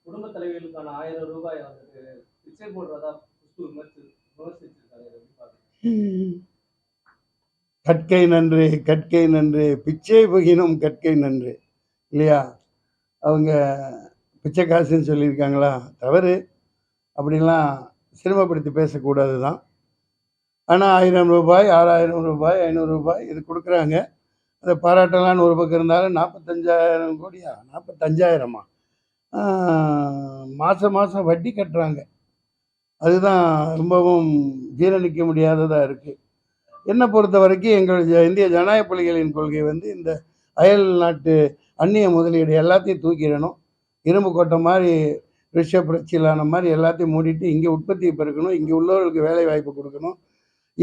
குடும்ப தலைவிகளுக்கான 1000 ரூபாய் வந்துட்டு பிச்சை போடுறதா விமர்சிச்சிருக்காங்க. கற்கை நன்று, கற்கை நன்று, பிச்சை புகினும் கற்கை நன்று இல்லையா? அவங்க பிச்சை காசுன்னு சொல்லியிருக்காங்களா? தவறு. அப்படிலாம் சிரமப்படுத்தி பேசக்கூடாது தான். ஆனால் 1000 ரூபாய், 6000 ரூபாய், 500 ரூபாய் இது கொடுக்குறாங்க. அதை பாராட்டலான்னு ஒரு பக்கம் இருந்தாலும் 45,000 கோடியா, 45,000மா மாதம் வட்டி கட்டுறாங்க. அதுதான் ரொம்பவும் ஜீரணிக்க முடியாததாக இருக்குது. என்னை பொறுத்த வரைக்கும் எங்களுடைய இந்திய ஜனநாயக புலிகளின் கொள்கை வந்து இந்த அயல் நாட்டு அந்நிய முதலீடு எல்லாத்தையும் தூக்கிடணும். இரும்பு கோட்டை மாதிரி ரிஷ புரட்சியிலான மாதிரி எல்லாத்தையும் மூடிட்டு இங்கே உற்பத்தியை பெருக்கணும், இங்கே உள்ளவர்களுக்கு வேலை வாய்ப்பு கொடுக்கணும்.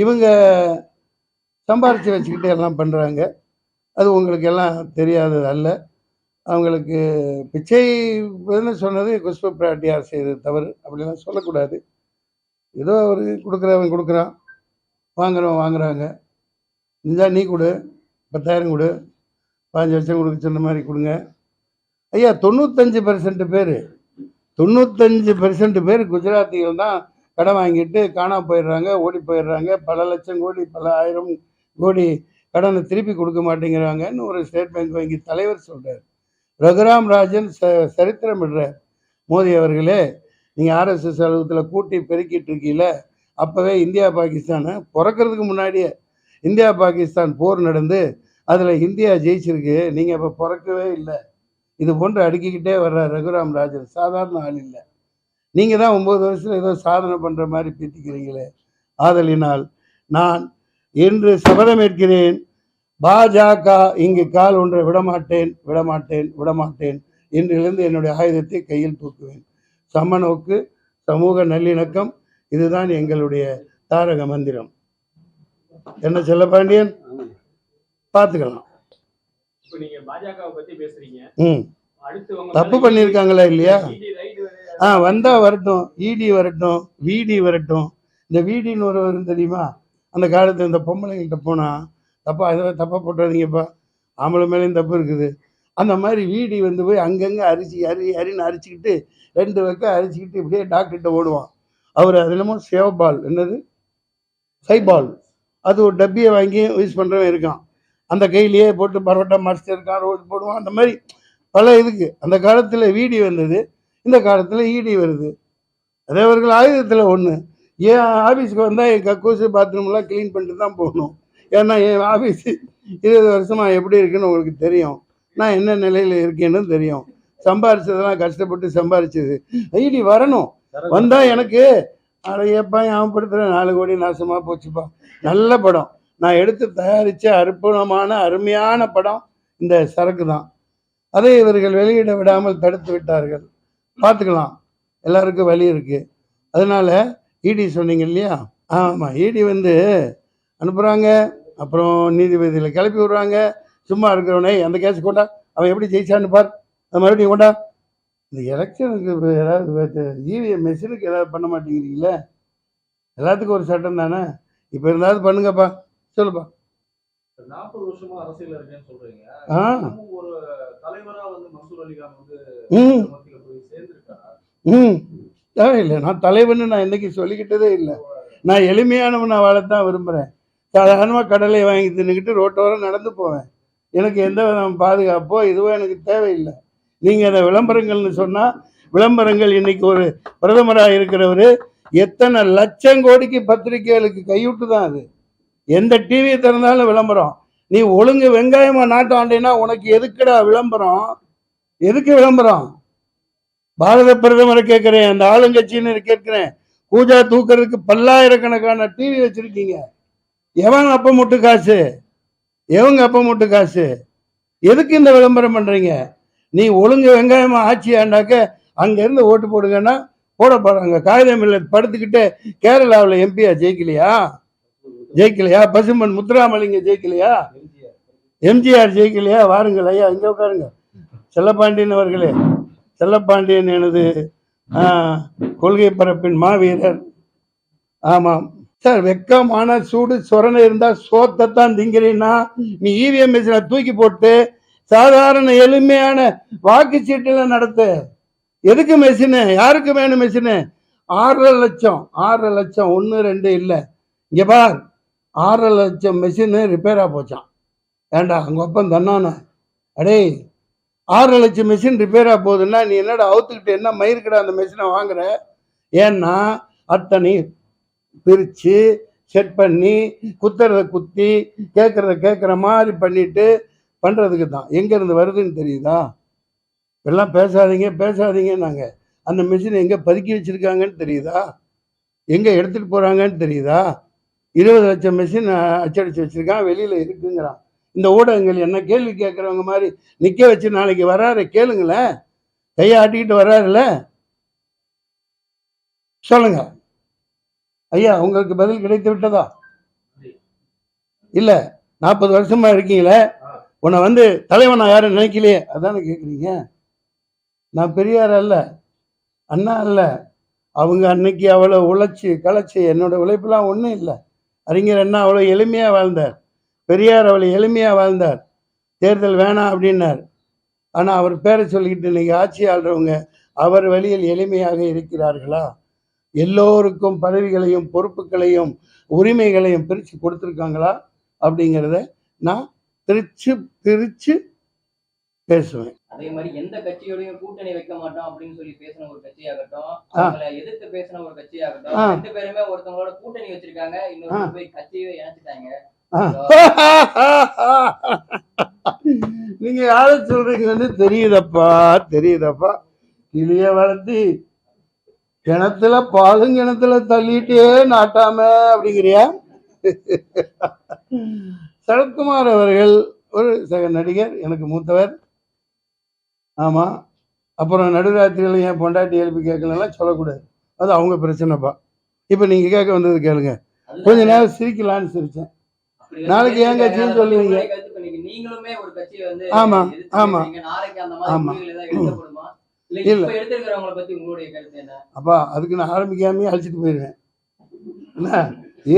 இவங்க சம்பாரித்து வச்சுக்கிட்டு எல்லாம் பண்ணுறாங்க. அது உங்களுக்கு எல்லாம் தெரியாதது அல்ல. அவங்களுக்கு பிச்சை சொன்னது குஷ்பு பிராட்டியார் செய்தது தவறு. அப்படிலாம் சொல்லக்கூடாது. ஏதோ அவர் கொடுக்குறவன் கொடுக்குறான், வாங்குறவன் வாங்குறாங்க. இருந்தா நீ கொடு, 10,000 கொடு, 5 லட்சம் கொடுக்க சொன்ன மாதிரி கொடுங்க. ஐயா 95% பேர் 95% பேர் குஜராத்திகள் தான் கடன் வாங்கிட்டு காணாம போயிடுறாங்க, ஓடி போயிடுறாங்க. பல லட்சம் கோடி, பல 1000 கோடி கடனை திருப்பி கொடுக்க மாட்டேங்கிறாங்கன்னு ஒரு ஸ்டேட் பேங்க் வங்கி தலைவர் சொல்கிறார். ரகுராம் ராஜன் சரித்திரம் விடுறார். மோடி அவர்களே, நீங்கள் ஆர்எஸ்எஸ் அலுவலகத்தில் கூட்டி பெருக்கிட்டு இருக்கீங்கள, அப்போவே இந்தியா பாகிஸ்தானை பிறக்கிறதுக்கு முன்னாடியே இந்தியா பாகிஸ்தான் போர் நடந்து அதில் இந்தியா ஜெயிச்சிருக்கு. நீங்கள் இப்போ பிறக்கவே இல்லை. இது போன்று அடுக்கிக்கிட்டே வர்ற ரகுராம் ராஜன் சாதாரண ஆள் இல்லை. நீங்கள் தான் 9 வருஷத்தில் ஏதோ சாதனை பண்ணுற மாதிரி பீத்திக்கிறீங்களே. ஆதலினால் நான் என்று சபதமேற்கிறேன், பாஜக இங்கு கால் ஒன்றை விடமாட்டேன், விடமாட்டேன், விடமாட்டேன். இன்றிலிருந்து என்னுடைய ஆயுதத்தை கையில் தூக்குவேன். சமநோக்கு, சமூக நல்லிணக்கம், இதுதான் எங்களுடைய தாரக மந்திரம். என்ன செல்லப்பாண்டியன்? பார்த்துக்கலாம். தப்பு பண்ணியிருக்காங்களா இல்லையா? வந்தா வரட்டும், இடி வரட்டும், விடி வரட்டும். இந்த விடின்னு ஒரு வரும் தெரியுமா? அந்த காலத்தில் இந்த பொம்பளைங்கள்ட்ட போனால் தப்பா இதெல்லாம் தப்பாக போட்டுறாதீங்கப்பா, ஆம்பளை மேலேயும் தப்பு இருக்குது. அந்த மாதிரி வீடி வந்து போய் அங்கங்கே அரின்னு அரிச்சிக்கிட்டு 2 பக்கம் அரிச்சிக்கிட்டு இப்படியே டாக்டர்கிட்ட ஓடுவான். அவர் அது என்னமோ சேவபால், என்னது சைபால், அது ஒரு டப்பியை வாங்கி யூஸ் பண்ணுறவன் இருக்கான். அந்த கையிலேயே போட்டு பரோட்டா மாஸ்டர் இருக்கான், ரோடு போடுவான். அந்த மாதிரி பல இதுக்கு அந்த காலத்தில் வீடி வந்தது, இந்த காலத்தில் ஈடி வருது. அதேவர்கள் ஆயுதத்தில் ஒன்று. ஏன் ஆஃபீஸுக்கு வந்தால் என் கக்கூசு பாத்ரூம்லாம் க்ளீன் பண்ணிட்டு தான் போகணும். ஏன்னா என் ஆஃபீஸு 20 வருஷமாக எப்படி இருக்குன்னு உங்களுக்கு தெரியும். நான் என்ன நிலையில் இருக்கேன்னு தெரியும். சம்பாரிச்சதெல்லாம் கஷ்டப்பட்டு சம்பாரிச்சது. ஐடி வரணும், வந்தால் எனக்கு அடையப்பா ஞாபகப்படுத்துகிறேன். 4 கோடி நாசமாக போச்சுப்பா. நல்ல படம், நான் எடுத்து தயாரித்த அற்புதமான அருமையான படம் இந்த சரக்கு தான். அதை இவர்கள் வெளியிட விடாமல் தடுத்து விட்டார்கள். பார்த்துக்கலாம், எல்லாருக்கும் வழி இருக்குது. அதனால் இடி சொன்னீங்க இல்லையா? ஆமாம், இடி வந்து அனுப்புகிறாங்க, அப்புறம் நீதிபதியில் கிளப்பி விடுறாங்க. சும்மா இருக்கிறவனே அந்த கேஸ் கொண்டா, அவன் எப்படி ஜெயிச்சான்னு பார், அது மறுபடியும் கொண்டா. இந்த எலெக்ஷனுக்கு ஏதாவது இவிஎம் மெஷினுக்கு ஏதாவது பண்ண மாட்டேங்கிறீங்களே? எல்லாத்துக்கும் ஒரு சட்டம் தானே. இப்போ இருந்தாவது பண்ணுங்கப்பா, சொல்லுப்பா. 40 வருஷமா அரசியல் இருக்கேன்னு சொல்றீங்க. ஒரு தலைவரா வந்து மன்சூர் அலிகான் வந்து போய் சேர்ந்திருக்காரு. தேவையில்லை. நான் தலைவன்னு நான் இன்னைக்கு சொல்லிக்கிட்டதே இல்லை. நான் எளிமையானவனை வாழத்தான் விரும்புகிறேன். சாதாரணமாக கடலை வாங்கி தின்னுக்கிட்டு ரோட்டோரம் நடந்து போவேன். எனக்கு எந்த விதம் பாதுகாப்போ இதுவோ எனக்கு தேவையில்லை. நீங்கள் அதை விளம்பரங்கள்னு சொன்னால், விளம்பரங்கள் இன்னைக்கு ஒரு பிரதமராக இருக்கிறவர் எத்தனை லட்சம் கோடிக்கு பத்திரிகைகளுக்கு கைவிட்டு தான். அது எந்த டிவியை திறந்தாலும் விளம்பரம். நீ ஒழுங்கு வெங்காயமாக நாட்டு ஆண்டேன்னா உனக்கு எதுக்குடா விளம்பரம்? எதுக்கு விளம்பரம்? பாரத பிரதமரை கேட்குறேன், அந்த ஆளுங்கட்சின்னு கேட்குறேன். பூஜா தூக்கிறதுக்கு பல்லாயிரக்கணக்கான டிவி வச்சிருக்கீங்க. எவன் அப்ப முட்டு காசு? எவங்க அப்ப முட்டு காசு? எதுக்கு இந்த விளம்பரம் பண்றீங்க? நீ ஒழுங்கு வெங்காயமா ஆட்சி ஆண்டாக்க அங்கிருந்து ஓட்டு போடுங்கன்னா போட போறாங்க. காகிதம் இல்லை படுத்துக்கிட்டு கேரளாவில் எம்பியா ஜெயிக்கலையா? பசும்பன் முத்துராமலிங்க ஜெயிக்கலையா? எம்ஜிஆர் ஜெயிக்கலையா? வாருங்கள் ஐயா, இங்கே உட்காருங்க. செல்லப்பாண்டியன் அவர்களே, செல்லப்பாண்டியன் எனது கொள்கை பரப்பின் மாவீரர். ஆமாம் சார், வெக்கமான சூடு சொரணை இருந்தால் சோத்தைத்தான் திங்கிறீன்னா நீ இவிஎம் மிஷினை தூக்கி போட்டு சாதாரண எளிமையான வாக்குச்சீட்டில் நடத்து. எதுக்கு மெஷினு? யாருக்கு வேணும் மெஷினு? 6,50,000 6,50,000 1 2 இல்லை. இங்கே பார், 6,50,000 மெஷினு ரிப்பேராக போச்சான். ஏண்டா அங்கே ஒப்பம் தன்னானே, அடே 6,00,000 மெஷின் ரிப்பேராக போகுதுன்னா நீ என்னடா அவுத்துக்கிட்டு என்ன மயிருக்கடா அந்த மெஷினை வாங்குற? ஏன்னா அத்தனை பிரித்து செட் பண்ணி குத்துறத குத்தி கேட்குறத கேட்குற மாதிரி பண்ணிட்டு பண்ணுறதுக்கு தான். எங்கேருந்து வருதுன்னு தெரியுதா? எல்லாம் பேசாதீங்க பேசாதீங்க. நாங்கள் அந்த மிஷினை எங்கே பதுக்கி வச்சுருக்காங்கன்னு தெரியுதா? எங்கே எடுத்துகிட்டு போகிறாங்கன்னு தெரியுதா? 20,00,000 மெஷின் அச்சடித்து வச்சுருக்கான், வெளியில் இருக்குங்கிறான். இந்த ஊடகங்கள் என்ன கேள்வி கேட்குறவங்க மாதிரி நிற்க வச்சு நாளைக்கு வராரு கேளுங்களேன். கையை ஆட்டிக்கிட்டு வராருல்ல, சொல்லுங்க ஐயா, உங்களுக்கு பதில் கிடைத்து விட்டதா? இல்லை, 40 வருஷமா இருக்கீங்களே, உன்னை வந்து தலைவனா யாரும் நினைக்கலையே, அதானே கேட்குறீங்க. நான் பெரியார் அல்ல, அண்ணா அல்ல. அவங்க அன்னைக்கு அவ்வளோ உழைச்சி களைச்சி, என்னோட உழைப்புலாம் ஒன்றும் இல்லை. அறிஞர் அண்ணா அவ்வளோ எளிமையாக வாழ்ந்தார், பெரியார் அவ்வளோ எளிமையாக வாழ்ந்தார். தேர்தல் வேணாம் அப்படின்னார். ஆனால் அவர் பேரை சொல்லிக்கிட்டு இன்னைக்கு ஆட்சி ஆள்றவங்க அவர் வழியில் எளிமையாக இருக்கிறார்களா? எல்லோருக்கும் பதவிகளையும் பொறுப்புகளையும் உரிமைகளையும் பிரித்து கொடுத்துருக்காங்களா அப்படிங்கிறத நான் பிரித்து பேசுவேன். அதே மாதிரி எந்த கட்சியோடையும் கூட்டணி வைக்க மாட்டோம் அப்படின்னு சொல்லி பேசின ஒரு கட்சியாகட்டும், எதிர்த்து பேசின ஒரு கட்சியாகட்டும், 2 பேருமே ஒருத்தவங்களோட கூட்டணி வச்சிருக்காங்க, இன்னொரு போய் கட்சியை இணைச்சிட்டாங்க. நீங்க யார சொல்றீங்கன்னு தெரியுதப்பா தெரியுதப்பா. கிளிய வளர்த்தி கிணத்துல பாலும் கிணத்துல தள்ளிட்டே நாட்டாம அப்படிங்கிறியா? சரத்குமார் அவர்கள் ஒரு சக நடிகர், எனக்கு மூத்தவர். ஆமா, அப்புறம் நடுராத்திரியில் என் பொண்டாட்டி எழுப்பி கேட்கலாம் சொல்லக்கூடாது, அது அவங்க பிரச்சனைப்பா. இப்போ நீங்க கேட்க வந்தது கேளுங்க. கொஞ்ச நேரம் சிரிக்கலான்னு சிரிச்சேன். நாளைக்கு ஏன் கட்சின்னு சொல்லுவீங்க? ஆமா ஆமா ஆமா. அப்பா அதுக்கு நான் ஆரம்பிக்காமே அழைச்சிட்டு போயிடுவேன். என்ன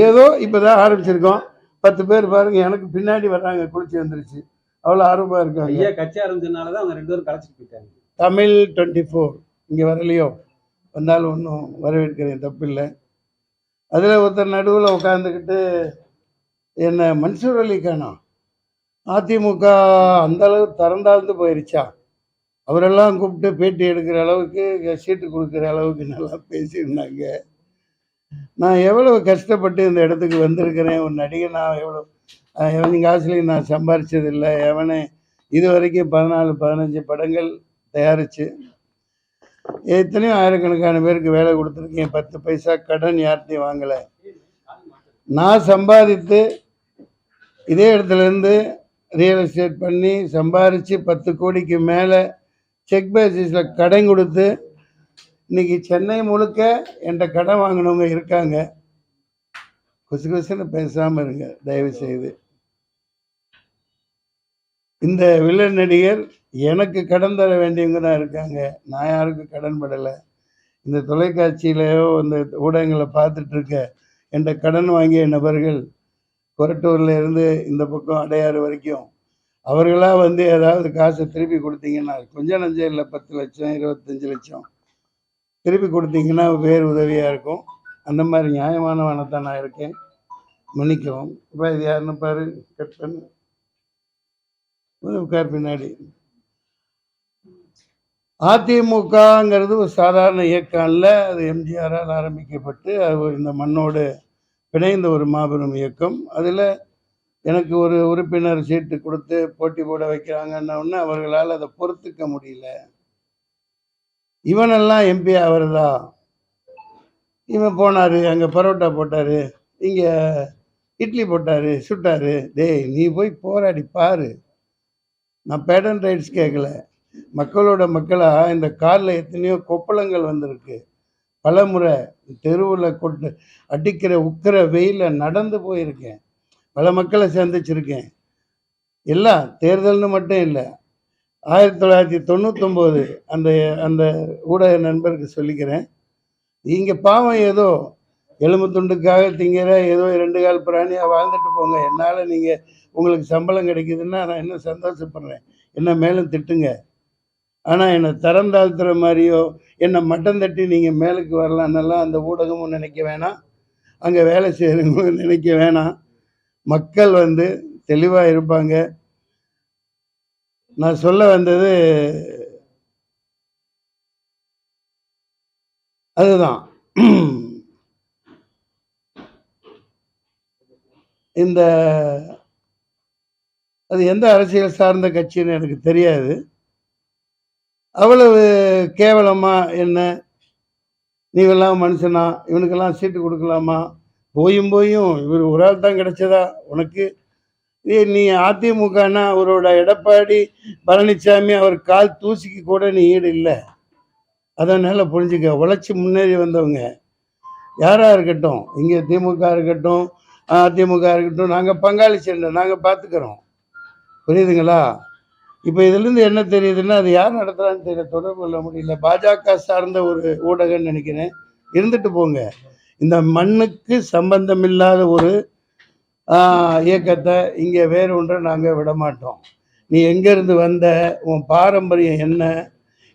ஏதோ இப்பதான் ஆரம்பிச்சிருக்கோம். 10 பேர் பாருங்க எனக்கு பின்னாடி வர்றாங்க, குளிச்சு வந்துருச்சு, அவ்வளோ ஆர்வமா இருக்காங்க. கட்சி ஆரம்பிச்சதுனாலதான் அவங்க 2 பேரும் கலைச்சிட்டு போயிட்டாங்க. தமிழ் 24 இங்க வரலையோ, வந்தாலும் ஒன்றும் வரவேற்கிறேன், தப்பு இல்லை. அதில் ஒருத்தர் நடுவில் உட்காந்துக்கிட்டு என்ன மன்சூர் அலி கானா அதிமுக அந்த அளவு திறந்தாழ்ந்து போயிருச்சா, அவரெல்லாம் கூப்பிட்டு பேட்டி எடுக்கிற அளவுக்கு சீட்டு கொடுக்குற அளவுக்கு நல்லா பேசியிருந்தாங்க. நான் எவ்வளவு கஷ்டப்பட்டு இந்த இடத்துக்கு வந்திருக்கிறேன். ஒரு நடிகர் நான் எவ்வளோ எவன் காசுலையும் நான் சம்பாரிச்சதில்லை. எவனே இது வரைக்கும் 14-15 படங்கள் தயாரித்து எத்தனையோ ஆயிரக்கணக்கான பேருக்கு வேலை கொடுத்துருக்கேன். 10 பைசா கடன் யார்த்தையும் வாங்கலை. நான் சம்பாதித்து இதே இடத்துலேருந்து ரியல் எஸ்டேட் பண்ணி சம்பாரித்து 10 கோடிக்கு மேலே செக் பேசிஸில் கடன் கொடுத்து இன்னைக்கு சென்னை முழுக்க என்கிட்ட கடன் வாங்கினவங்க இருக்காங்க. கொசு கொசுன்னு பேசாமல் இருங்க தயவு செய்து. இந்த வில்லன் நடிகர் எனக்கு கடன் தர வேண்டியவங்க தான் இருக்காங்க, நான் யாருக்கும் கடன் படலை. இந்த தொலைக்காட்சியிலையோ இந்த ஊடகங்களை பார்த்துட்டு இருக்க என்கிட்ட கடன் வாங்கிய நபர்கள் கொரட்டூரில் இருந்து இந்த பக்கம் அடையாறு வரைக்கும் அவர்களாக வந்து ஏதாவது காசை திருப்பி கொடுத்தீங்கன்னா, கொஞ்சம் நஞ்சம் இல்லை, 10 லட்சம் 25 லட்சம் திருப்பி கொடுத்தீங்கன்னா வேறு உதவியாக இருக்கும். அந்த மாதிரி நியாயமானவனத்தான் நான் இருக்கேன், மன்னிக்கவும். இப்போ இது யாருன்னு பாரு, கட் பண்ணு, உட்கார் பின்னாடி. அதிமுகங்கிறது ஒரு சாதாரண இயக்கம் அல்ல, அது எம்ஜிஆரால் ஆரம்பிக்கப்பட்டு அது இந்த மண்ணோடு பிணைந்த ஒரு மாபெரும் இயக்கம். அதில் எனக்கு ஒரு உறுப்பினர் சீட்டு கொடுத்து போட்டி போட வைக்கிறாங்கன்னு அவர்களால் அதை பொறுத்துக்க முடியல. இவனெல்லாம் எம்பி ஆகிறதா? இவன் போனார் அங்கே பரோட்டா போட்டார், இங்கே இட்லி போட்டார், சுட்டார். டேய் நீ போய் போராடி பாரு. நான் பேட்டன் ரைட்ஸ் கேட்கல, மக்களோட மக்களாக இந்த காரில் எத்தனையோ கொப்பளங்கள் வந்திருக்கு. பல முறை தெருவில் கொண்டு அடிக்கிற உக்கிற வெயிலில் நடந்து போயிருக்கேன், பல மக்களை சந்திச்சிருக்கேன். எல்லாம் தேர்தல்னு மட்டும் இல்லை, 1999 அந்த அந்த ஊடக நண்பருக்கு சொல்லிக்கிறேன். நீங்கள் பாவம் ஏதோ எலும்பு துண்டுக்காக திங்கிற ஏதோ 2 கால் பிராணியாக வாழ்ந்துட்டு போங்க. என்னால் நீங்கள் உங்களுக்கு சம்பளம் கிடைக்குதுன்னா நான் இன்னும் சந்தோஷப்படுறேன், என்ன மேலும் திட்டுங்க. ஆனால் என்னை தரம் தாழ்த்துற மாதிரியோ என்னை மட்டம் தட்டி நீங்கள் மேலுக்கு வரலான்னெல்லாம் அந்த ஊடகமும் நினைக்க வேணாம், அங்கே வேலை செய்கிறவங்களும் நினைக்க வேணாம். மக்கள் வந்து தெளிவாக இருப்பாங்க. நான் சொல்ல வந்தது அதுதான். இந்த அது எந்த அரசியல் சார்ந்த கட்சின்னு எனக்கு தெரியாது. அவ்வளவு கேவலமா என்ன, நீவெல்லாம் மனுஷனா, இவனுக்கெல்லாம் சீட்டு கொடுக்கலாமா, போயும் இவர் ஒரு ஆள் தான் கிடைச்சதா உனக்கு? நீ அதிமுகனா அவரோட எடப்பாடி பழனிசாமி அவர் கால் தூசிக்கு கூட நீ ஈடு இல்லை. அதனால புரிஞ்சுக்க, உழைச்சி முன்னேறி வந்தவங்க யாரா இருக்கட்டும், இங்கே திமுக இருக்கட்டும் அதிமுக இருக்கட்டும், நாங்கள் பங்காளி சண்டை நாங்கள் பார்த்துக்கிறோம். புரியுதுங்களா? இப்போ இதுலேருந்து என்ன தெரியுதுன்னா, அது யார் நடத்துகிறான்னு தெரியல, தொடர்பு கொள்ள முடியல. பாஜக சார்ந்த ஒரு ஊடகம்னு நினைக்கிறேன். இருந்துட்டு போங்க. இந்த மண்ணுக்கு சம்பந்தம் இல்லாத ஒரு இயக்கத்தை இங்கே வேறு ஒன்றை நாங்கள் விட மாட்டோம். நீ எங்கேருந்து வந்த, உன் பாரம்பரியம் என்ன,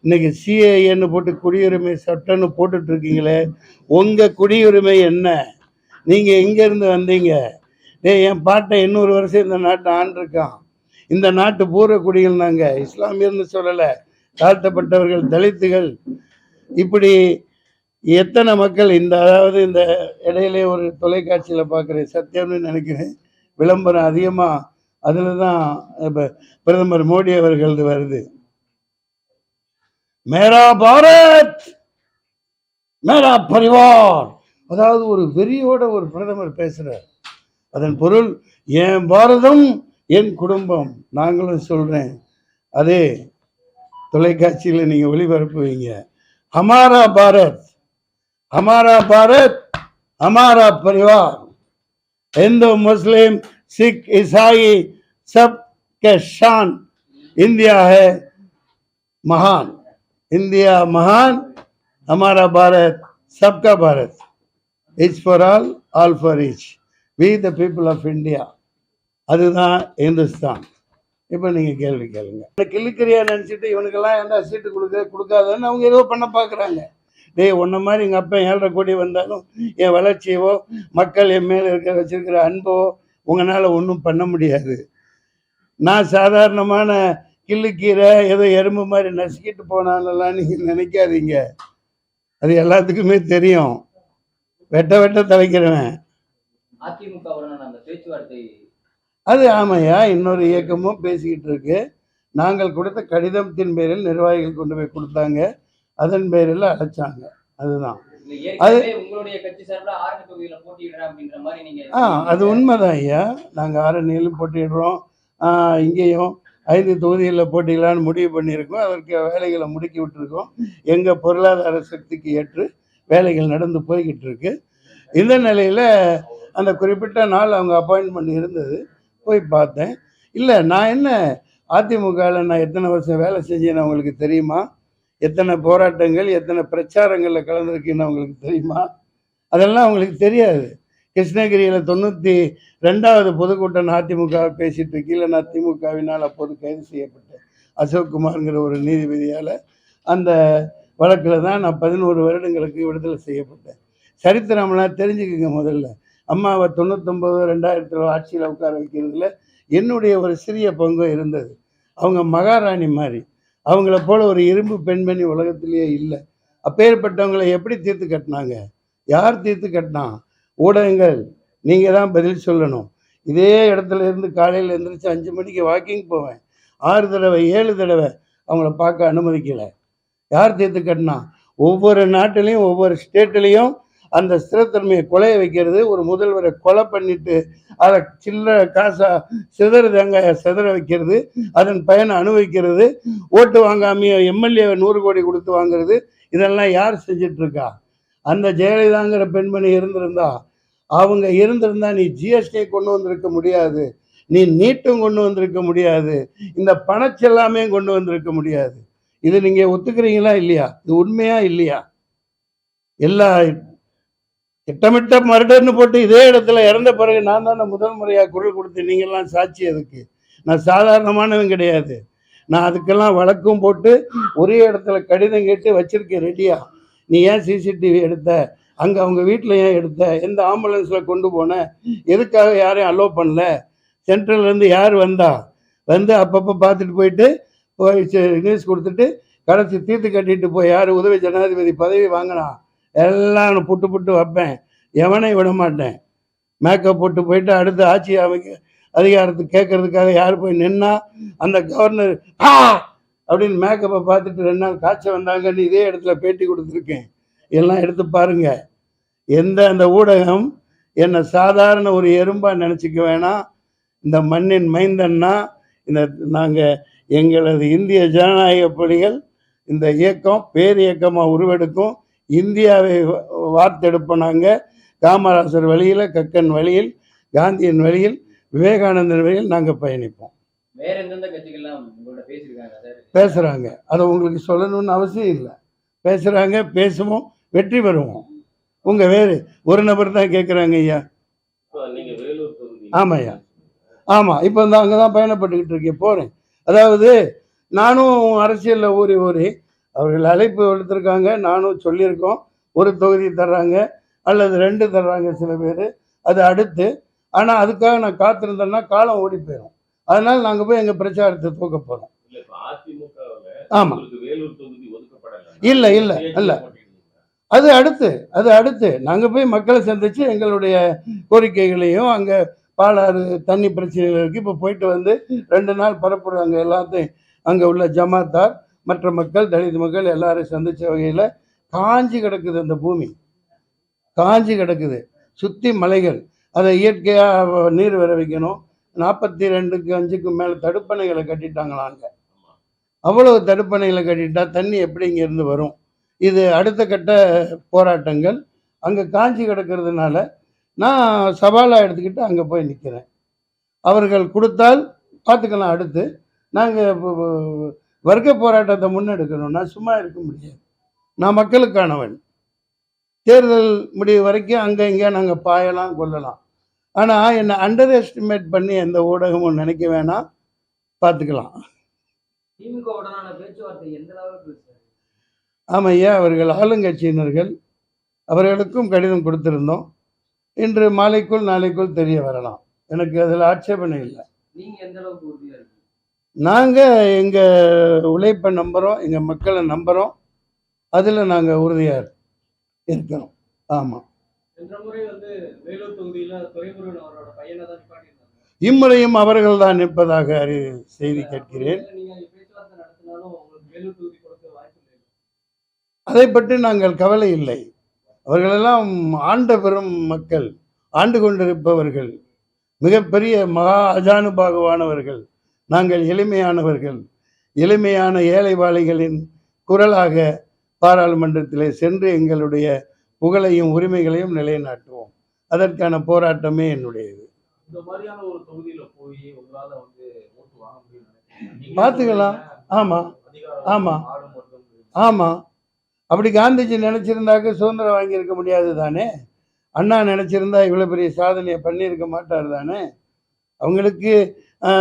இன்னைக்கு சிஏஏன்னு போட்டு குடியுரிமை சட்டம்னு போட்டுட்ருக்கீங்களே, உங்கள் குடியுரிமை என்ன, நீங்கள் எங்கேருந்து வந்தீங்க? என் பாட்டை 800 வருஷம் இந்த நாட்டை ஆண்டிருக்கான். இந்த நாட்டு பூர்வ குடிகள் நாங்கள், இஸ்லாமியர்னு சொல்லலை, தாழ்த்தப்பட்டவர்கள், தலித்துகள், இப்படி எத்தனை மக்கள். அதாவது இந்த இடையிலே ஒரு தொலைக்காட்சியில் பார்க்குறேன், சத்தியம்னு நினைக்கிறேன், விளம்பரம் அதிகமாக அதில் தான் இப்போ பிரதமர் மோடி அவர்களது வருது. மேரா பாரத் மேரா பரிவார், அதாவது ஒரு வெறியோட ஒரு பிரதமர் பேசுகிறார். அதன் பொருள் என் பாரதம் என் குடும்பம். நாங்களும் சொல்கிறேன், அதே தொலைக்காட்சியில் நீங்கள் ஒளிபரப்புவீங்க. ஹமாரா பாரத் हमारा भारत हमारा परिवार, हिंदू मुस्लिम सिख ईसाई सब के शान, इंडिया है महान, इंडिया महान, हमारा भारत सबका Bharat, each for all for each, we the people of India, அதுதான் இந்துஸ்தான். இப்போ நீங்கள் கேள்வி கேளுங்க. கிள்ளுக்கிறியா நினச்சிட்டு இவனுக்கெல்லாம் எந்த சீட்டு கொடுக்காதுன்னு அவங்க ஏதோ பண்ண பார்க்குறாங்க. உன்ன மாதிரி எங்கள் அப்பா 7.5 கோடி வந்தாலும் என் வளர்ச்சியவோ மக்கள் என் மேலே வச்சிருக்கிற அன்போ உங்களால் ஒன்றும் பண்ண முடியாது. நான் சாதாரணமான கிள்ளுக்கீரை ஏதோ எறும்பு மாதிரி நசுக்கிட்டு போனாலெல்லாம் நீங்கள் நினைக்காதீங்க. அது எல்லாத்துக்குமே தெரியும். வெட்ட தலைக்கிறவன் அது ஆமையா. இன்னொரு இயக்கமும் பேசிக்கிட்டு இருக்கு. நாங்கள் கொடுத்த கடிதத்தின் பேரில் நிர்வாகிகள் கொண்டு போய் கொடுத்தாங்க, அதன் பேரில் அழைச்சாங்க. அதுதான் அது. அது உண்மைதான் ஐயா. நாங்கள் ஆரணியிலும் போட்டிடுறோம், இங்கேயும் 5 தொகுதிகளில் போட்டிடலான்னு முடிவு பண்ணியிருக்கோம். அதற்கு வேலைகளை முடுக்கி விட்டுருக்கோம். எங்கள் பொருளாதார சக்திக்கு ஏற்று வேலைகள் நடந்து போய்கிட்டு இருக்கு. இந்த நிலையில் அந்த குறிப்பிட்ட நாள் அவங்க அப்பாயின்மெண்ட் இருந்தது, போய் பார்த்தேன். இல்லை, நான் என்ன அதிமுகவில் நான் எத்தனை வருஷம் வேலை செஞ்சேன்னு அவங்களுக்கு தெரியுமா? எத்தனை போராட்டங்கள் எத்தனை பிரச்சாரங்களில் கலந்துருக்குன்னு அவங்களுக்கு தெரியுமா? அதெல்லாம் அவங்களுக்கு தெரியாது. கிருஷ்ணகிரியில் 92வது பொதுக்கூட்டம் அதிமுக பேசிட்டு இருக்கீங்கள, நான் திமுகவினால் அப்போது கைது செய்யப்பட்டேன். அசோக் குமார்ங்கிற ஒரு நீதிபதியால் அந்த வழக்கில் தான் நான் 11 வருடங்களுக்கு விடுதலை செய்யப்பட்டேன். சரித்திரம்லாம் தெரிஞ்சுக்குங்க. முதல்ல அம்மாவை 99 ஆட்சியில் உட்கார வைக்கிறதுல என்னுடைய ஒரு சிறிய பங்கு இருந்தது. அவங்க மகாராணி மாதிரி, அவங்கள போல ஒரு இரும்பு பெண்மணி உலகத்திலேயே இல்லை. அப்பேற்பட்டவங்களை எப்படி தீர்த்து கட்டினாங்க? யார் தீர்த்து கட்டினா? ஊடகங்கள். நீங்கள் தான் பதில் சொல்லணும். இதே இடத்துல இருந்து காலையில் எழுந்திரிச்சு 5 மணிக்கு வாக்கிங் போவேன், 6 தடவை 7 தடவை அவங்கள பார்க்க அனுமதிக்கலை. யார் தீர்த்து கட்டினா? ஒவ்வொரு நாட்டிலையும் ஒவ்வொரு ஸ்டேட்லேயும் அந்த ஸ்திரத்தன்மையை கொலைய வைக்கிறது, ஒரு முதல்வரை கொலை பண்ணிட்டு அதை சில்லறை காசா சிதற வைக்கிறது, அதன் பயனை அனுபவிக்கிறது, ஓட்டு வாங்காமையோ எம்எல்ஏ 100 கோடி கொடுத்து வாங்குறது, இதெல்லாம் யார் செஞ்சிட்ருக்கா? அந்த ஜெயலலிதாங்கிற பெண்மணி அவங்க இருந்திருந்தா நீ ஜிஎஸ்டி கொண்டு வந்திருக்க முடியாது, நீ நீட்டும் கொண்டு வந்திருக்க முடியாது, இந்த பணச்செல்லாமே கொண்டு வந்திருக்க முடியாது. இது நீங்கள் ஒத்துக்கிறீங்களா இல்லையா? இது உண்மையா இல்லையா? எல்லா திட்டமிட்ட மர்டர்னு போட்டு இதே இடத்துல இறந்த பிறகு நான் தானே முதல் முறையாக குரல் கொடுத்து, நீங்கள்லாம் சாட்சி. அதுக்கு நான் சாதாரணமானவன் கிடையாது. நான் அதுக்கெல்லாம் வழக்கும் போட்டு ஒரே இடத்துல கடிதம் கேட்டு வச்சிருக்கேன் ரெடியா. நீ ஏன் சிசிடிவி எடுத்த, அங்கே அவங்க வீட்டில் ஏன் எடுத்த, எந்த ஆம்புலன்ஸில் கொண்டு போன, எதுக்காக யாரையும் அலோவ் பண்ணல, சென்ட்ரல்லேருந்து யார் வந்தா வந்து அப்பப்போ பார்த்துட்டு போயிட்டு போய் நியூஸ் கொடுத்துட்டு கடைசி தீர்த்து கட்டிட்டு போய் யார் உதவி ஜனாதிபதி பதவி வாங்கினா எல்லாம் நான் புட்டு புட்டு வைப்பேன், எவனையும் விட மாட்டேன். மேக்கப் போட்டு போயிட்டு அடுத்து ஆட்சி அமைக்க அதிகாரத்துக்கு கேட்கறதுக்காக யார் போய் நின்னா அந்த கவர்னர் அப்படின்னு மேக்கப்பை பார்த்துட்டு 2 நாள் காய்ச்ச வந்தாங்கன்னு இதே இடத்துல பேட்டி கொடுத்துருக்கேன். எல்லாம் எடுத்து பாருங்க. அந்த ஊடகம் என்னை சாதாரண ஒரு எறும்பா நினச்சிக்க வேணாம். இந்த மண்ணின் மைந்தன்னா நாங்கள் எங்களது இந்திய ஜனநாயக புலிகள் இந்த இயக்கம் பேர் இயக்கமாக உருவெடுக்கும். இந்தியாவை வார்த்தெடுப்போம். நாங்கள் காமராசர் வழியில், கக்கன் வழியில், காந்தியின் வழியில், விவேகானந்தன் வழியில் நாங்கள் பயணிப்போம். வேற எந்தெந்த கட்சிகள்லாம் உங்களோட பேசியிருக்காங்க சார்? பேசுகிறாங்க. அதை உங்களுக்கு சொல்லணும்னு அவசியம் இல்லை. பேசுகிறாங்க, பேசுவோம், வெற்றி பெறுவோம். உங்கள் வேறு ஒரு நபர் தான் கேட்குறாங்க ஐயா. ஆமாம் ஐயா, ஆமாம். இப்போ அங்கே தான் பயணப்பட்டுக்கிட்டு இருக்கேன், போகிறேன். அதாவது நானும் அரசியலில் ஊறி அவர்கள் அழைப்பு எடுத்திருக்காங்க, நானும் சொல்லியிருக்கோம். ஒரு தொகுதி தர்றாங்க அல்லது 2 தர்றாங்க சில பேர், அது அடுத்து. ஆனால் அதுக்காக நான் காத்திருந்தேன்னா காலம் ஓடி போயிடும். அதனால் நாங்கள் போய் எங்கள் பிரச்சாரத்தை தூக்க போகிறோம். ஆமாம், இல்லை இல்லை இல்லை, அது அடுத்து நாங்கள் போய் மக்களை சந்தித்து எங்களுடைய கோரிக்கைகளையும், அங்கே பாலாறு தண்ணி பிரச்சனைகளுக்கு இப்போ போயிட்டு வந்து 2 நாள் பரப்புறாங்க. எல்லாத்தையும் அங்கே உள்ள ஜமாத்தார், மற்ற மக்கள், தலித் மக்கள் எல்லாரும் சந்தித்த வகையில் காஞ்சி கிடக்குது. அந்த பூமி காஞ்சி கிடக்குது, சுற்றி மலைகள். அதை இயற்கையாக நீர் வர வைக்கணும். 42க்கு 5க்கும் மேலே தடுப்பணைகளை கட்டிட்டாங்களாங்க. அவ்வளவு தடுப்பணைகளை கட்டிட்டா தண்ணி எப்படி இங்கேருந்து வரும்? இது அடுத்த கட்ட போராட்டங்கள். அங்கே காஞ்சி கிடக்கிறதுனால நான் சவாலாக எடுத்துக்கிட்டு அங்கே போய் நிற்கிறேன். அவர்கள் கொடுத்தால் பார்த்துக்கலாம். அடுத்து நாங்கள் வர்க்க போராட்டத்தை முன்னெடுக்கணும். நான் சும்மா இருக்க முடியாது. நான் மக்களுக்கானவன். தேர்தல் முடிவு வரைக்கும் அங்கே இங்கே நாங்கள் பாயலாம், கொள்ளலாம். ஆனால் என்னை அண்டர் எஸ்டிமேட் பண்ணி எந்த ஊடகமும் நினைக்க வேணாம், பார்த்துக்கலாம். திமுகவுடனான பேச்சுவார்த்தை எந்த அளவுக்கு? ஆமாம் ஐயா, அவர்கள் ஆளுங்கட்சியினர்கள், அவர்களுக்கும் கடிதம் கொடுத்துருந்தோம். இன்று மாலைக்குள் நாளைக்குள் தெரிய வரலாம். எனக்கு அதில் ஆட்சேபனை இல்லை. நீங்கள் எந்த அளவுக்கு உறுதியாக இருக்கு? நாங்கள் எங்கள் உழைப்பை நம்புகிறோம், எங்கள் மக்களை நம்புகிறோம். அதில் நாங்கள் உறுதியாக இருக்கிறோம். ஆமாம். வேலூர் தொகுதியில் துரைமுருகன் அவரோட பையனை தான் நிப்பாட்டியிருந்தாங்க. இம்முறையும் அவர்கள் தான் நிற்பதாக செய்தி கேட்கிறேன். அதை பற்றி நாங்கள் கவலை இல்லை. அவர்களெல்லாம் ஆண்ட பெரும் மக்கள், ஆண்டு கொண்டிருப்பவர்கள், மிகப்பெரிய மகா அஜானுபாகுவானவர்கள். நாங்கள் எளிமையானவர்கள். எளிமையான ஏழை வாழைகளின் குரலாக பாராளுமன்றத்திலே சென்று எங்களுடைய புகழையும் உரிமைகளையும் நிலைநாட்டுவோம். அதற்கான போராட்டமே என்னுடையது. இந்த மாதிரியான ஒரு தொகுதியில போய் உங்களால வந்து ஓட்டு வாங்க முடியும் பார்த்துக்கலாம். ஆமாம் ஆமாம் ஆமாம். அப்படி காந்திஜி நினச்சிருந்தாக்க சுதந்திரம் வாங்கியிருக்க முடியாது தானே. அண்ணா நினச்சிருந்தா இவ்வளோ பெரிய சாதனையை பண்ணியிருக்க மாட்டார் தானே. அவங்களுக்கு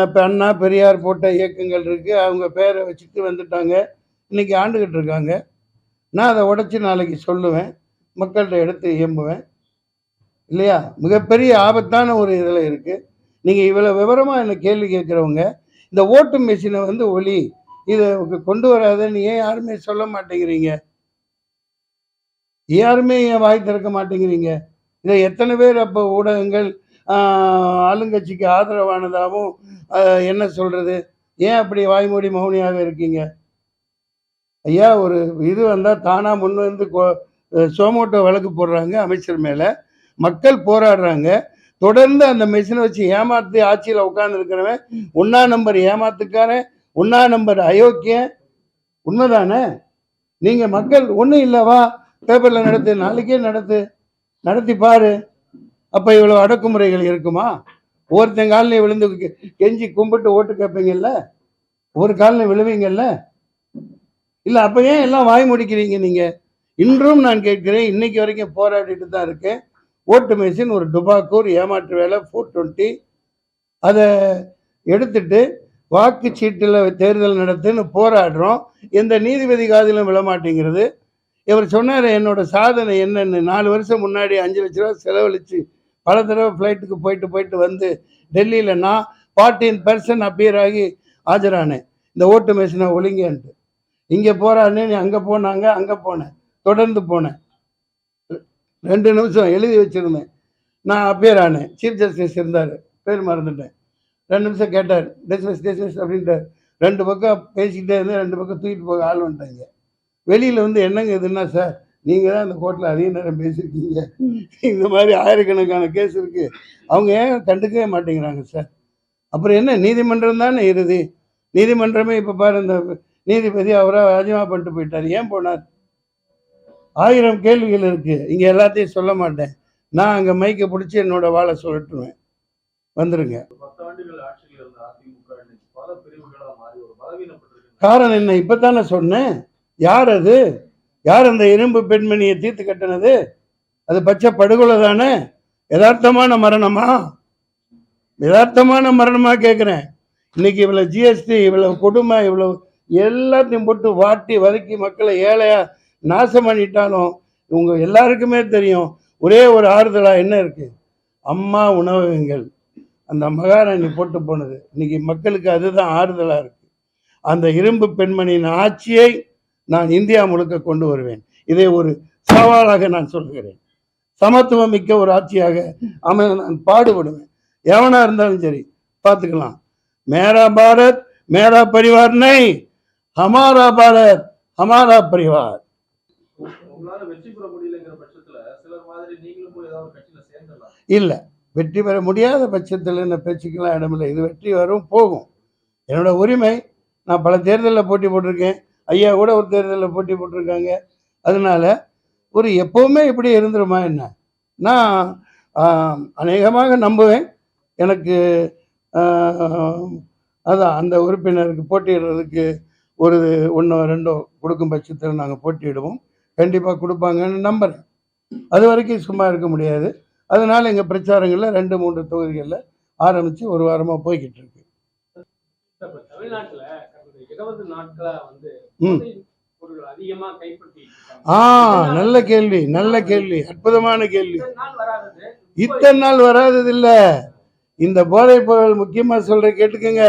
இப்போ அண்ணா பெரியார் போட்ட இயக்கங்கள் இருக்குது. அவங்க பேரை வச்சுட்டு வந்துட்டாங்க, இன்றைக்கி ஆண்டுகிட்டு இருக்காங்க. நான் அதை உடச்சி நாளைக்கு சொல்லுவேன், மக்கள்கிட்ட எடுத்து இயம்புவேன் இல்லையா. மிகப்பெரிய ஆபத்தான ஒரு இதில் இருக்குது. நீங்கள் இவ்வளோ விவரமாக என்னை கேள்வி கேட்குறவங்க இந்த ஓட்டு மிஷினை வந்து ஒளி இதை கொண்டு வராதுன்னு ஏன் யாருமே சொல்ல மாட்டேங்கிறீங்க? யாருமே ஏன் வாய் திறக்க மாட்டேங்கிறீங்க? இதை எத்தனை பேர் அப்போ ஊடகங்கள் ஆளுங்கட்சிக்கு ஆதரவானதாகவும் என்ன சொல்கிறது, ஏன் அப்படி வாய்மூடி மௌனியாக இருக்கீங்க? ஐயா, ஒரு இது வந்தால் தானாக முன் வந்து சோமோட்டோ வழக்கு போடுறாங்க அமைச்சர் மேலே, மக்கள் போராடுறாங்க. தொடர்ந்து அந்த மெஷினை வச்சு ஏமாற்றி ஆட்சியில் உட்காந்துருக்கிறவன் 1ஆம் நம்பர் ஏமாத்துக்காரன், 1ஆம் நம்பர் அயோக்கியன். உண்மைதானே? நீங்கள் மக்கள் ஒன்றும் இல்லைவா பேப்பரில் நடத்து, நாளைக்கே நடத்தி பாரு. அப்போ இவ்வளோ அடக்குமுறைகள் இருக்குமா? ஒவ்வொருத்தன் காலில் விழுந்து கெஞ்சி கும்பிட்டு ஓட்டு கேட்பீங்கல்ல, ஒரு காலில் விழுவீங்கல்ல இல்லை? அப்போ ஏன் எல்லாம் வாய் முடிக்கிறீங்க நீங்கள்? இன்றும் நான் கேட்கிறேன், இன்னைக்கு வரைக்கும் போராடிட்டு தான் இருக்கேன். ஓட்டு மிஷின் ஒரு டுபாக்கூர் ஏமாற்று வேலை 420 அதை எடுத்துட்டு வாக்குச்சீட்டில் தேர்தல் நடத்துன்னு போராடுறோம். எந்த நீதிபதி காதிலும் விழமாட்டேங்கிறது. இவர் சொன்னார் என்னோட சாதனை என்னன்னு. 4 வருஷம் முன்னாடி 5 லட்ச ரூபா செலவழித்து பல தடவை ஃப்ளைட்டுக்கு போயிட்டு வந்து டெல்லியில் நான் 14% அப்பியர் ஆகி ஆஜரானேன். இந்த ஓட்டு மிஷினை ஒழுங்கன்ட்டு. இங்கே போகிறான்னு அங்கே போனாங்க, அங்கே போனேன், தொடர்ந்து போனேன். 2 நிமிஷம் எழுதி வச்சுருந்தேன். நான் அப்பியர் ஆனேன். சீஃப் ஜஸ்டிஸ் இருந்தார், பேர் மறந்துட்டேன். 2 நிமிஷம் கேட்டார், டிஸ்மிஸ் அப்படின்ட்டார். 2 பக்கம் பேசிக்கிட்டே இருந்தேன். 2 பக்கம் தூக்கிட்டு போக ஆள் வந்துட்டாங்க. வெளியில் வந்து என்னங்க இதுன்னா, சார் நீங்கள் தான் இந்த கோர்ட்டில் அதிக நேரம் பேசியிருக்கீங்க, இந்த மாதிரி ஆயிரக்கணக்கான கேஸ் இருக்குது, அவங்க ஏன் கண்டுக்கவே மாட்டேங்கிறாங்க சார். அப்புறம் என்ன, நீதிமன்றம் தானே இறுதி. நீதிமன்றமே இப்போ பாரு, இந்த நீதிபதி அவராக ராஜினாமா பண்ணிட்டு போயிட்டார். ஏன் போனார்? 1000 கேள்விகள் இருக்குது. இங்கே எல்லாத்தையும் சொல்ல மாட்டேன். நான் அங்கே மைக்கை பிடிச்சி என்னோட வாழை சொல்லட்டுவேன். வந்துருங்க. 10 ஆண்டுகள் ஆட்சியில் இருந்த அதிமுக இன்னைக்கு பல பிரிவுகளா மாறி ஒரு பலவீனப்பட்டிருக்கு. காரணம் என்ன? இப்போ தானே சொன்னேன். யார் அது? யார் அந்த இரும்பு பெண்மணியை தீர்த்து கட்டினது? அது பச்சை படுகொலை தானே? யதார்த்தமான மரணமா? யதார்த்தமான மரணமா கேட்குறேன். இன்னைக்கு இவ்வளோ ஜிஎஸ்டி, இவ்வளோ கொடுமை, இவ்வளோ எல்லாத்தையும் போட்டு வாட்டி வதக்கி மக்களை ஏழையா நாசம் பண்ணிட்டாலும் இவங்க எல்லாருக்குமே தெரியும். ஒரே ஒரு ஆறுதலாக என்ன இருக்குது? அம்மா உணவகங்கள், அந்த மகாராணி போட்டு போனது. இன்னைக்கு மக்களுக்கு அதுதான் ஆறுதலாக இருக்குது. அந்த இரும்பு பெண்மணியின் ஆட்சியை நான் இந்தியா முழுக்க கொண்டு வருவேன். இதை ஒரு சவாலாக நான் சொல்கிறேன். சமத்துவம் மிக்க ஒரு ஆட்சியாக அமைய நான் பாடுபடுவேன். எவனா இருந்தாலும் சரி, பார்த்துக்கலாம். மேரா பாரத் மேரா பரிவார் நை, ஹமாரா பாரத் ஹமாரா பரிவார். உங்களால வெற்றி பெற முடியலங்கிற பட்சத்துல சிலர் மாதிரி நீங்களும் போய் ஏதாவது ஒரு கட்சியில சேர்ந்துடலாம். இல்லை, வெற்றி பெற முடியாத பட்சத்தில் இந்த பேச்சுக்கெல்லாம் இடமில்லை. இது வெற்றி வரும், போகும். என்னோட உரிமை. நான் பல தேர்தலில் போட்டி போட்டிருக்கேன். ஐயா கூட ஒரு தேர்தலில் போட்டி போட்டிருக்காங்க. அதனால ஒரு எப்போவுமே இப்படி இருந்துருமா என்ன? நான் அநேகமாக நம்புவேன். எனக்கு அதான் அந்த உறுப்பினருக்கு போட்டியிடுறதுக்கு ஒரு 1 2 கொடுக்கும் பட்சத்தில் நாங்கள் போட்டியிடுவோம். கண்டிப்பாக கொடுப்பாங்கன்னு நம்புகிறேன். அது வரைக்கும் சும்மா இருக்க முடியாது. அதனால் எங்கள் பிரச்சாரங்களில் 2 3 தொகுதிகளில் ஆரம்பித்து ஒரு வாரமாக போய்கிட்டு இருக்கு. இப்ப தமிழ்நாட்டுல கடந்த 20 நாட்களா வந்து பொருள் அதிகமா கைப்பற்றி நல்ல கேள்வி, நல்ல கேள்வி, அற்புதமான கேள்வி. நாள் வராதது இத்தனை நாள் வராதது இல்லை. இந்த போதைப் பொருள் முக்கியமாக சொல்ற கேட்டுக்கோங்க,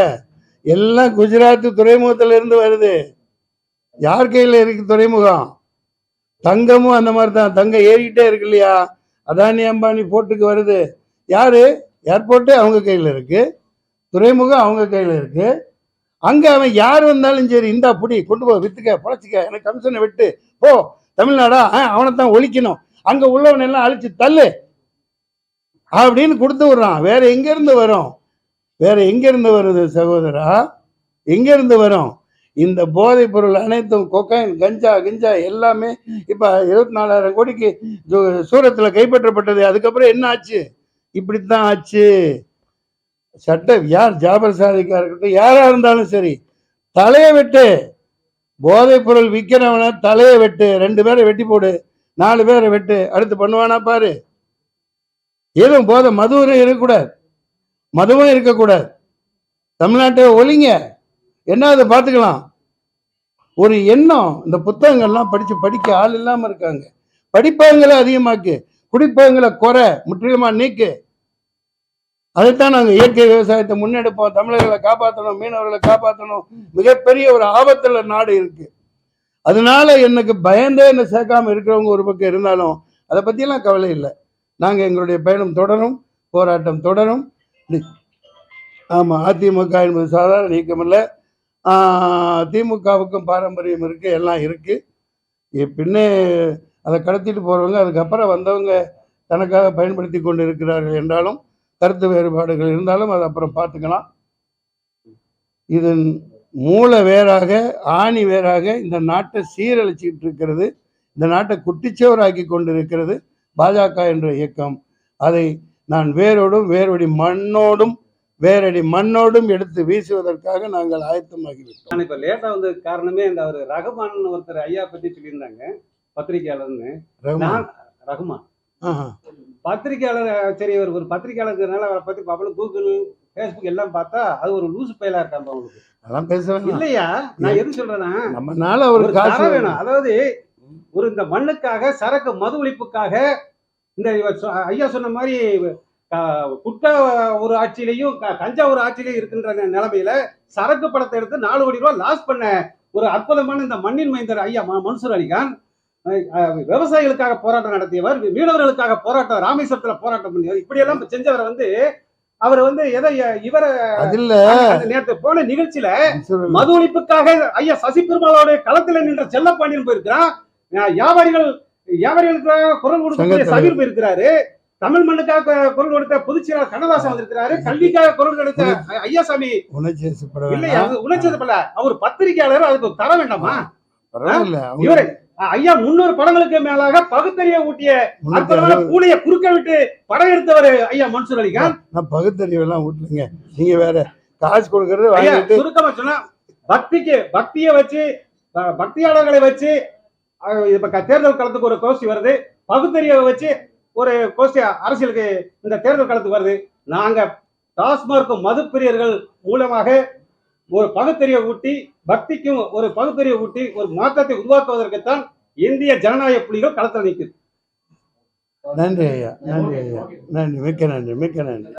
எல்லாம் குஜராத் துறைமுகத்துல இருந்து வருது. யார் கையில் இருக்கு துறைமுகம்? தங்கமும் அந்த மாதிரி தான். தங்கம் ஏறிக்கிட்டே இருக்கு இல்லையா? அதானி அம்பானி போர்ட்டுக்கு வருது. யாரு? ஏர்போர்ட்டு அவங்க கையில் இருக்கு, துறைமுகம் அவங்க கையில் இருக்கு. அங்கே அவன் யார் வந்தாலும் சரி, இந்தா புடி, கொண்டு போ, வித்துக்க, பொழைச்சிக்க, எனக்கு கமிஷனை விட்டு போ, தமிழ்நாடா அவனைத்தான் ஒழிக்கணும், அங்கே உள்ளவன் எல்லாம் அழிச்சு தள்ளு அப்படின்னு கொடுத்து விடுறான். வேற எங்கேருந்து வரும்? வேற எங்கேருந்து வருது சகோதரா? எங்கேருந்து வரும்? இந்த போதைப் பொருள் அனைத்தும் கொக்கைன், கஞ்சா கிஞ்சா எல்லாமே இப்போ 24,000 கோடிக்கு சூரத்தில் கைப்பற்றப்பட்டது. அதுக்கப்புறம் என்ன ஆச்சு? இப்படித்தான் ஆச்சு. சட்டம் யார் ஜாபர் சாதிக்கா இருக்கட்டும், யாரா இருந்தாலும் சரி, தலையை வெட்டு. போதைப் பொருள் விற்கிறவன தலையை வெட்டு. 2 பேரை வெட்டி போடு, 4 பேரை வெட்டு. அடுத்து பண்ணுவானா பாரு. எதுவும் போதை மதுவும் இருக்கக்கூடாது, மதுவும் இருக்கக்கூடாது. தமிழ்நாட்டை ஒழிங்க. என்ன அதை பார்த்துக்கலாம். ஒரு எண்ணம். இந்த புத்தகங்கள்லாம் படிக்க ஆள் இல்லாமல் இருக்காங்க. படிப்பவங்களை அதிகமாக்கு, குடிப்பவங்களை குறை, முற்றிலுமா நீக்கு. அதைத்தான் நாங்கள் இயற்கை விவசாயத்தை முன்னெடுப்போம். தமிழர்களை காப்பாற்றணும், மீனவர்களை காப்பாற்றணும். மிகப்பெரிய ஒரு ஆபத்துல நாடு இருக்கு. அதனால எனக்கு பயந்தே என்ன சேர்க்காம இருக்கிறவங்க ஒரு பக்கம் இருந்தாலும் அதை பற்றியெல்லாம் கவலை இல்லை. நாங்கள் எங்களுடைய பயணம் தொடரும், போராட்டம் தொடரும். ஆமாம், அதிமுக என்பது சாதாரண இயக்கம் இல்லை. திமுகவுக்கும் பாரம்பரியம் இருக்குது, எல்லாம் இருக்குது. பின்னே அதை கடத்திட்டு போகிறவங்க, அதுக்கப்புறம் வந்தவங்க தனக்காக பயன்படுத்தி கொண்டு இருக்கிறார்கள் என்றாலும், கருத்து வேறுபாடுகள் இருந்தாலும் அது அப்புறம் பார்த்துக்கலாம். இதன் மூல வேறாக, ஆணி வேறாக இந்த நாட்டை சீரழிச்சிட்டு இருக்கிறது, இந்த நாட்டை குட்டிச்சவராக்கி கொண்டு இருக்கிறது பாஜக என்ற இயக்கம். அதை நான் வேரோடி மண்ணோடும் எடுத்து வீசுவதற்காக நாங்கள் ஆயத்தமாகிவிட்டோம். நான் இப்ப லேட்டா வந்து காரணமே இந்த அவர் ரகுமான் ஒருத்தர் ஐயா பத்தி சொல்லியிருந்தாங்க, பத்திரிகையாளர்னு. ரகுமான் பத்திரிகையாளர். சரி, ஒரு பத்திரிகையாளர்னால அவரை பத்தி பபல கூகுள் Facebook எல்லாம் பார்த்தா அது ஒரு லூசு பயலா இருக்காங்க அவங்களுக்கு. அதெல்லாம் பேசுறாங்க இல்லையா, நான் எது சொல்றேன்னா நம்மனால ஒரு அவருக்கு காசு தரம் வேணும். அதாவது ஒரு இந்த மண்ணுக்காக சரக்கு மது ஒழிப்புக்காக இந்த ஐயா சொன்ன மாதிரி குற்ற ஒரு ஆட்சியிலையும் கஞ்சா ஒரு ஆட்சியிலையும் இருக்கின்ற நிலைமையில சரக்கு படத்தை எடுத்து 4 கோடி ரூபாய் லாஸ் பண்ண ஒரு அற்புதமான இந்த மண்ணின் மைந்தர் ஐயா மன்சூர் அலிகான், விவசாயிகளுக்காக போராட்டம் நடத்தியவர், மீனவர்களுக்காக போராட்டம், ராமேஸ்வரத்துல போராட்டம் பண்ணியவர், இப்படி எல்லாம் செஞ்சவரை வந்து அவர் வந்து எதை இவரை நேற்று போன நிகழ்ச்சியில மது ஒழிப்புக்காக ஐயா சசி பெருமாளோட களத்துல நின்ற செல்லப்பாண்டியன் போயிருக்கிறான். வியாபாரிகளுக்காக குரல் கொடுக்கக்கூடிய சபீர் போயிருக்கிறாரு. தமிழ் மண்ணுக்காக குரல் கொடுத்த பொதுச்செயலாளர் கண்ணதாசன் வந்திருக்கிறாரு. கல்விக்காக குரல் கொடுத்த ஐயாசாமி இல்லையா உணர்ச்சிப்படல. அவர் பத்திரிகையாளர், அதுக்கு தர வேண்டாமா? இவரு ஐயா 300 படங்களுக்கு மேலாக பகுத்தறிவை ஊட்டிய அற்புதமான பூனையை குறுக்க விட்டு படம் எடுத்தவர் ஐயா மன்சூர் அலிகான். நான் பகுத்தறிவெல்லாம் ஊட்டலைங்க, நீங்க வேற காசு கொடுக்கறது. சுருக்கமா சொன்னா பக்தியை வச்சு பக்தியாளர்களை வச்சு இப்ப தேர்தல் களத்துக்கு ஒரு கோஷ்டி வருது, பகுத்தறிவை வச்சு ஒரு கோஷ்டி அரசியலுக்கு இந்த தேர்தல் களத்துக்கு வருது. நாங்க டாஸ்மார்க் மதுப்பிரியர்கள் மூலமாக ஒரு பகுத்தறிவை ஊட்டி, பக்திக்கும் ஒரு பகுத்தறிவை ஊட்டி ஒரு மாற்றத்தை உருவாக்குவதற்குத்தான் இந்திய ஜனநாயக புலிகள் களத்தில் நிற்குது. நன்றி ஐயா, நன்றி ஐயா, நன்றி, மிக்க நன்றி, மிக்க நன்றி.